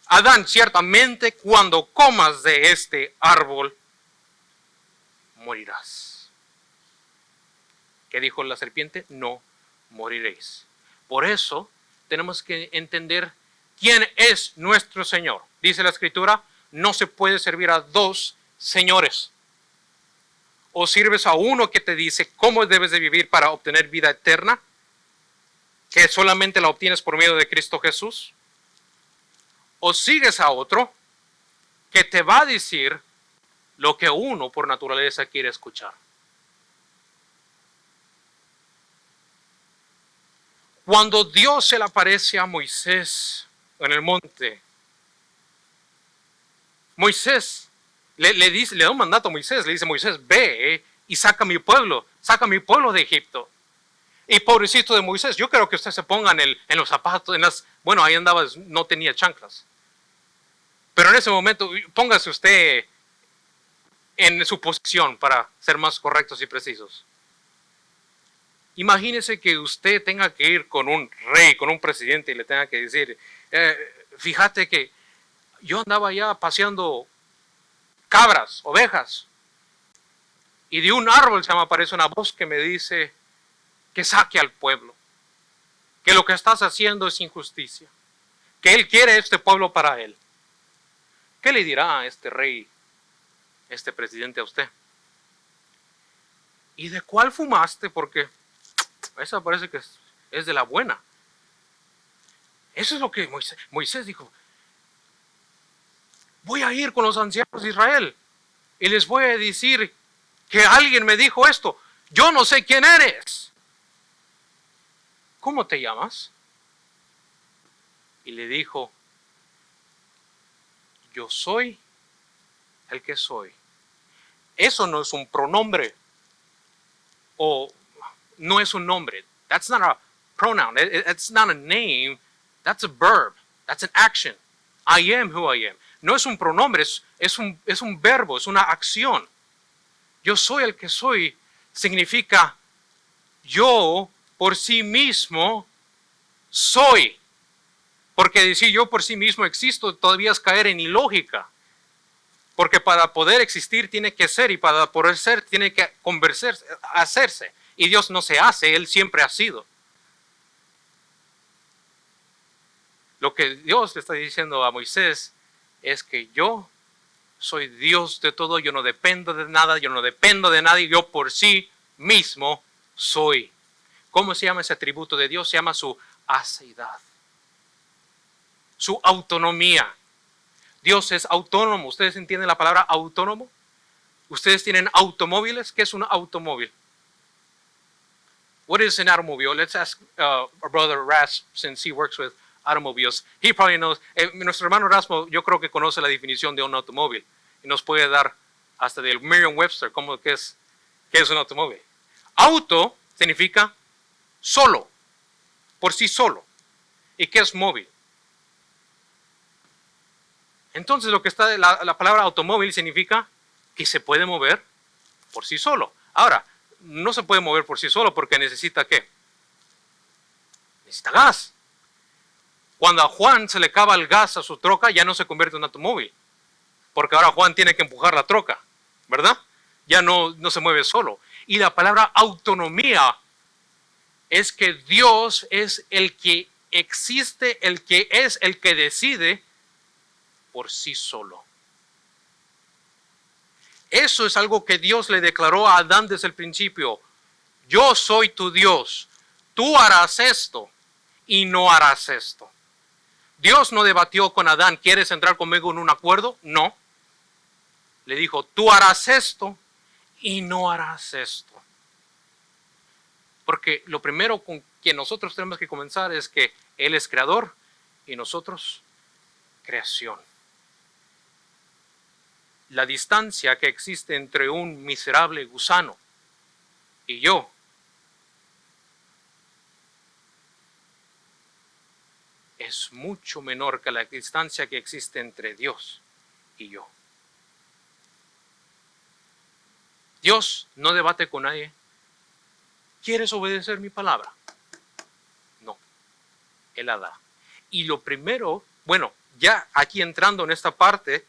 Adán, ciertamente cuando comas de este árbol, morirás. ¿Qué dijo la serpiente? No moriréis. Por eso tenemos que entender quién es nuestro Señor. Dice la Escritura, no se puede servir a dos señores. O sirves a uno que te dice cómo debes de vivir para obtener vida eterna, que solamente la obtienes por medio de Cristo Jesús, o sigues a otro que te va a decir lo que uno por naturaleza quiere escuchar. Cuando Dios se le aparece a Moisés en el monte, Moisés le da un mandato a Moisés, le dice, Moisés, ve y saca mi pueblo de Egipto. Y pobrecito de Moisés, yo creo que usted se ponga en los zapatos, bueno, ahí andaba, no tenía chanclas. Pero en ese momento, póngase usted en su posición para ser más correctos y precisos. Imagínese que usted tenga que ir con un rey, con un presidente y le tenga que decir, fíjate que yo andaba allá paseando cabras, ovejas, y de un árbol se me aparece una voz que me dice que saque al pueblo, que lo que estás haciendo es injusticia, que él quiere este pueblo para él. ¿Qué le dirá a este rey, este presidente a usted? ¿Y de cuál fumaste? Porque esa parece que es de la buena. Eso es lo que Moisés dijo. Voy a ir con los ancianos de Israel y les voy a decir que alguien me dijo esto. Yo no sé quién eres. ¿Cómo te llamas? Y le dijo, yo soy el que soy. Eso no es un pronombre. o no es un nombre. That's not a pronoun. It's not a name. That's a verb. That's an action. I am who I am. No es un pronombre, es un verbo, es una acción. Yo soy el que soy significa yo por sí mismo soy. Porque decir yo por sí mismo existo todavía es caer en ilógica. Porque para poder existir tiene que ser, y para poder ser tiene que hacerse. Y Dios no se hace, Él siempre ha sido. Lo que Dios le está diciendo a Moisés es que yo soy Dios de todo, yo no dependo de nada, yo no dependo de nadie, yo por sí mismo soy. ¿Cómo se llama ese atributo de Dios? Se llama su aceidad, su autonomía. Dios es autónomo. ¿Ustedes entienden la palabra autónomo? ¿Ustedes tienen automóviles? ¿Qué es un automóvil? What is an automobile? Let's ask our brother Ras, since he works with automobiles. He probably knows. Nuestro hermano Rasmo, yo creo que conoce la definición de un automóvil y nos puede dar hasta del Merriam-Webster qué es un automóvil. Auto significa solo, por sí solo. ¿Y qué es móvil? Entonces lo que está la palabra automóvil significa que se puede mover por sí solo. Ahora, no se puede mover por sí solo porque necesita ¿qué? Necesita gas. Cuando a Juan se le acaba el gas a su troca, ya no se convierte en un automóvil. Porque ahora Juan tiene que empujar la troca, ¿verdad? Ya no se mueve solo. Y la palabra autonomía es que Dios es el que existe, el que es, el que decide por sí solo. Eso es algo que Dios le declaró a Adán desde el principio. Yo soy tu Dios. Tú harás esto y no harás esto. Dios no debatió con Adán, ¿quieres entrar conmigo en un acuerdo? No. Le dijo, tú harás esto y no harás esto. Porque lo primero con que nosotros tenemos que comenzar es que Él es creador y nosotros creación. La distancia que existe entre un miserable gusano y yo es mucho menor que la distancia que existe entre Dios y yo. Dios no debate con nadie. ¿Quieres obedecer mi palabra? No. Él la da. Y lo primero, bueno, ya aquí entrando en esta parte,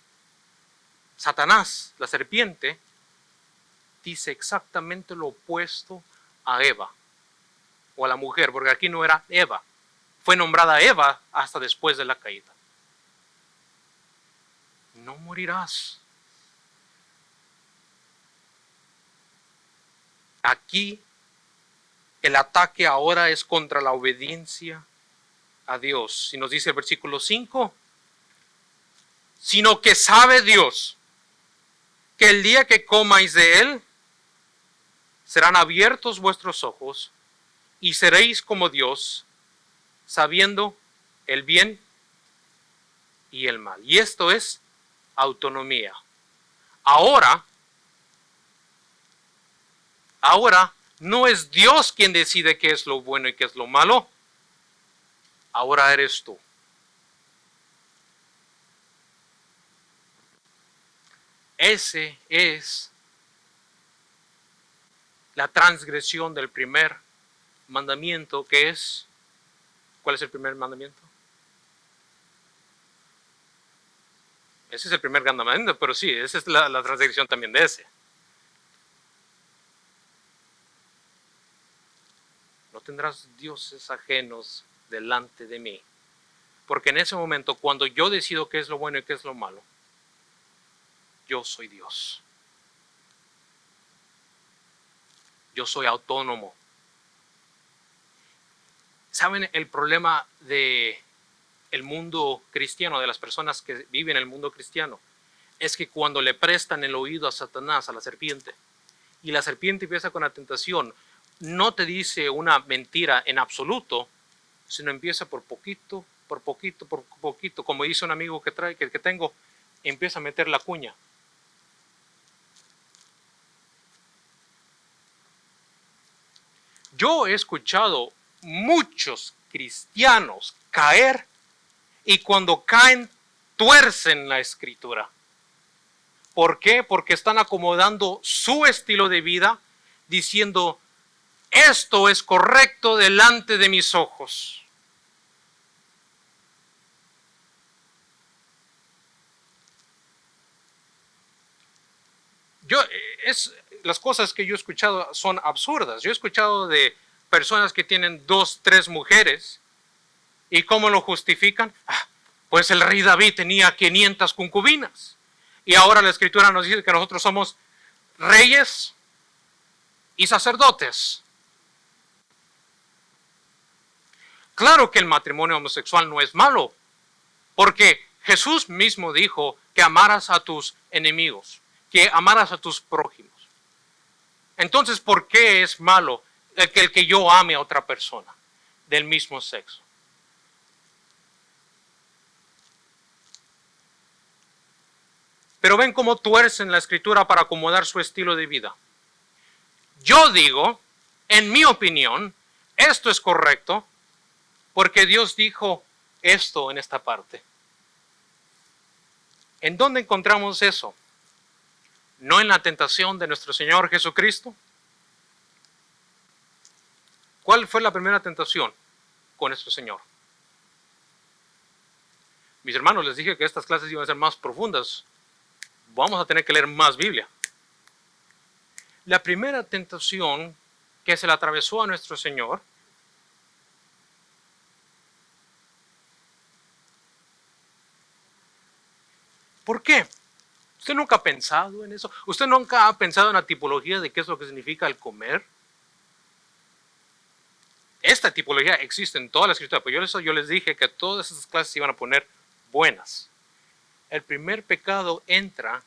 Satanás, la serpiente, dice exactamente lo opuesto a Eva o a la mujer, porque aquí no era Eva. Fue nombrada Eva hasta después de la caída. No morirás. Aquí el ataque ahora es contra la obediencia a Dios. Y nos dice el versículo 5, sino que sabe Dios que el día que comáis de él, serán abiertos vuestros ojos y seréis como Dios, sabiendo el bien y el mal. Y esto es autonomía. Ahora no es Dios quien decide qué es lo bueno y qué es lo malo. Ahora eres tú. Ese es la transgresión del primer mandamiento, que es, ¿cuál es el primer mandamiento? Ese es el primer mandamiento, pero sí, esa es la transgresión también de ese. No tendrás dioses ajenos delante de mí. Porque en ese momento, cuando yo decido qué es lo bueno y qué es lo malo, yo soy Dios. Yo soy autónomo. ¿Saben el problema de el mundo cristiano, de las personas que viven en el mundo cristiano? Es que cuando le prestan el oído a Satanás, a la serpiente, y la serpiente empieza con la tentación, no te dice una mentira en absoluto, sino empieza por poquito, por poquito, por poquito. Como dice un amigo que tengo, empieza a meter la cuña. Yo he escuchado muchos cristianos caer y cuando caen tuercen la escritura. ¿Por qué? Porque están acomodando su estilo de vida diciendo, esto es correcto delante de mis ojos. Las cosas que yo he escuchado son absurdas. Yo he escuchado de personas que tienen 2, 3 mujeres. ¿Y cómo lo justifican? Pues el rey David tenía 500 concubinas. Y ahora la escritura nos dice que nosotros somos reyes y sacerdotes. Claro que el matrimonio homosexual no es malo, porque Jesús mismo dijo que amaras a tus enemigos, que amaras a tus prójimos. Entonces, ¿por qué es malo el que yo ame a otra persona del mismo sexo? Pero ven cómo tuercen la escritura para acomodar su estilo de vida. Yo digo, en mi opinión, esto es correcto porque Dios dijo esto en esta parte. ¿En dónde encontramos eso? ¿No en la tentación de nuestro Señor Jesucristo? ¿Cuál fue la primera tentación con nuestro Señor? Mis hermanos, les dije que estas clases iban a ser más profundas. Vamos a tener que leer más Biblia. La primera tentación que se le atravesó a nuestro Señor ¿por qué? ¿Usted nunca ha pensado en eso? ¿Usted nunca ha pensado en la tipología de qué es lo que significa el comer? Esta tipología existe en toda la escritura, pero yo les dije que todas esas clases se iban a poner buenas. El primer pecado entra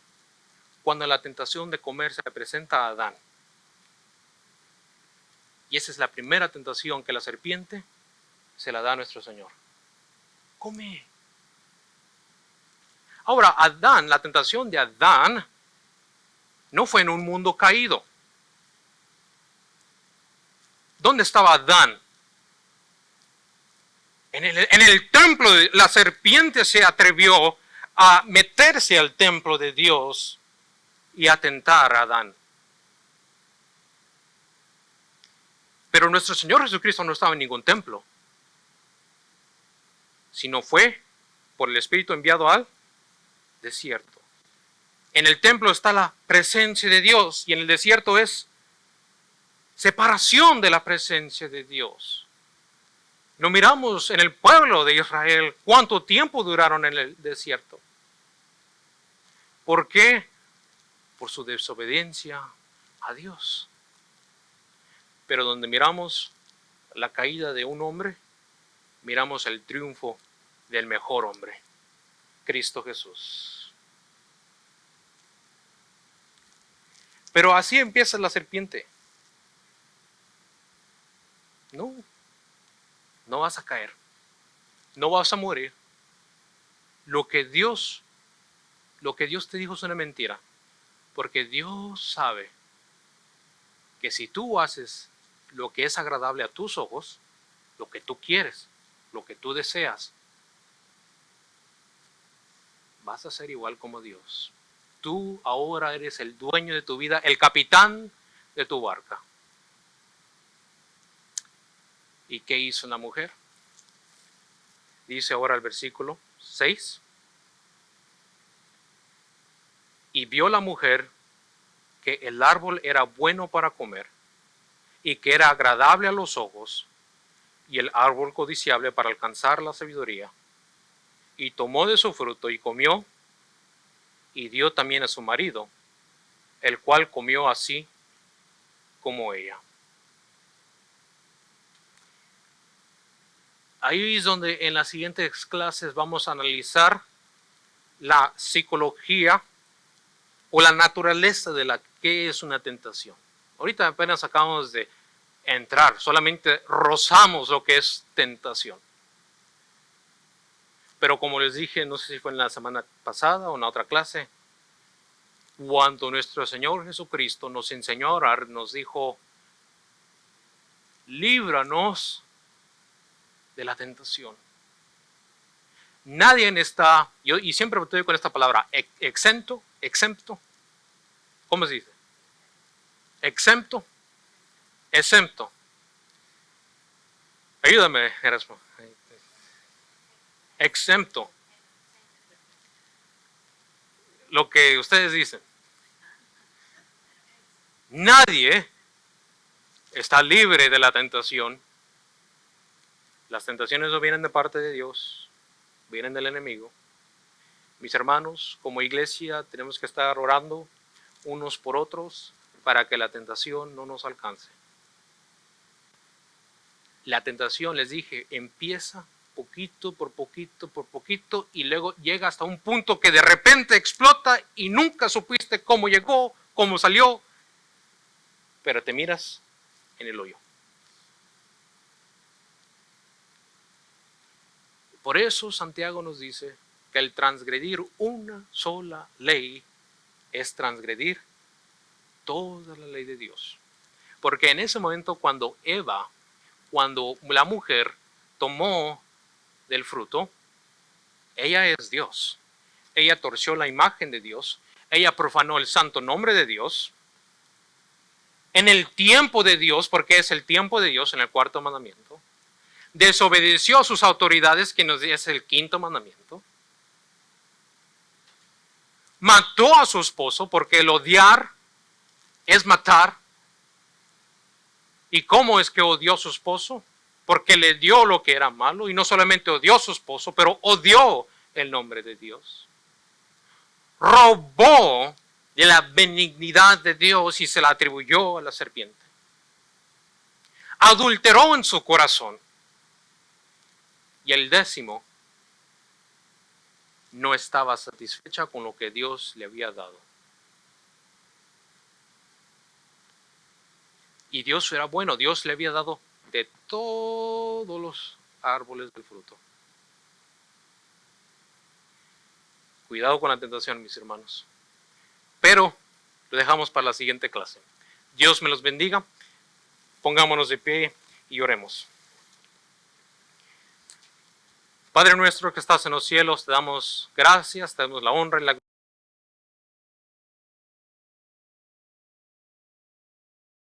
cuando la tentación de comer se le presenta a Adán. Y esa es la primera tentación que la serpiente se la da a nuestro Señor. Come. Ahora, Adán, la tentación de Adán no fue en un mundo caído. ¿Dónde estaba Adán? En el templo, la serpiente se atrevió a meterse al templo de Dios y a tentar a Adán. Pero nuestro Señor Jesucristo no estaba en ningún templo, sino fue por el Espíritu enviado al desierto. En el templo está la presencia de Dios y en el desierto es separación de la presencia de Dios. No miramos en el pueblo de Israel cuánto tiempo duraron en el desierto. ¿Por qué? Por su desobediencia a Dios. Pero donde miramos la caída de un hombre, miramos el triunfo del mejor hombre, Cristo Jesús. Pero así empieza la serpiente. No vas a caer, no vas a morir. Lo que Dios te dijo es una mentira, porque Dios sabe que si tú haces lo que es agradable a tus ojos, lo que tú quieres, lo que tú deseas, vas a ser igual como Dios. Tú ahora eres el dueño de tu vida, el capitán de tu barca. ¿Y qué hizo la mujer? Dice ahora el versículo 6. Y vio la mujer que el árbol era bueno para comer y que era agradable a los ojos y el árbol codiciable para alcanzar la sabiduría. Y tomó de su fruto y comió y dio también a su marido, el cual comió así como ella. Ahí es donde en las siguientes clases vamos a analizar la psicología o la naturaleza de la que es una tentación. Ahorita apenas acabamos de entrar, solamente rozamos lo que es tentación. Pero como les dije, no sé si fue en la semana pasada o en la otra clase, cuando nuestro Señor Jesucristo nos enseñó a orar, nos dijo, líbranos de la tentación. Nadie está, y siempre estoy con esta palabra, exento. ¿Cómo se dice? Exento. Ayúdame, Erasmo. Exento. Lo que ustedes dicen. Nadie está libre de la tentación. Las tentaciones no vienen de parte de Dios, vienen del enemigo. Mis hermanos, como iglesia tenemos que estar orando unos por otros para que la tentación no nos alcance. La tentación, les dije, empieza poquito por poquito y luego llega hasta un punto que de repente explota y nunca supiste cómo llegó, cómo salió, pero te miras en el hoyo. Por eso Santiago nos dice que el transgredir una sola ley es transgredir toda la ley de Dios. Porque en ese momento cuando la mujer tomó del fruto, ella es Dios. Ella torció la imagen de Dios. Ella profanó el santo nombre de Dios. En el tiempo de Dios, porque es el tiempo de Dios en el cuarto mandamiento, desobedeció a sus autoridades, que nos dice el quinto mandamiento. Mató a su esposo, porque el odiar es matar. ¿Y cómo es que odió a su esposo? Porque le dio lo que era malo, y no solamente odió a su esposo, pero odió el nombre de Dios. Robó de la benignidad de Dios y se la atribuyó a la serpiente. Adulteró en su corazón. Y el 10º no estaba satisfecha con lo que Dios le había dado. Y Dios era bueno, Dios le había dado de todos los árboles del fruto. Cuidado con la tentación, mis hermanos. Pero lo dejamos para la siguiente clase. Dios me los bendiga. Pongámonos de pie y oremos. Padre nuestro que estás en los cielos, te damos gracias, te damos la honra y la gloria.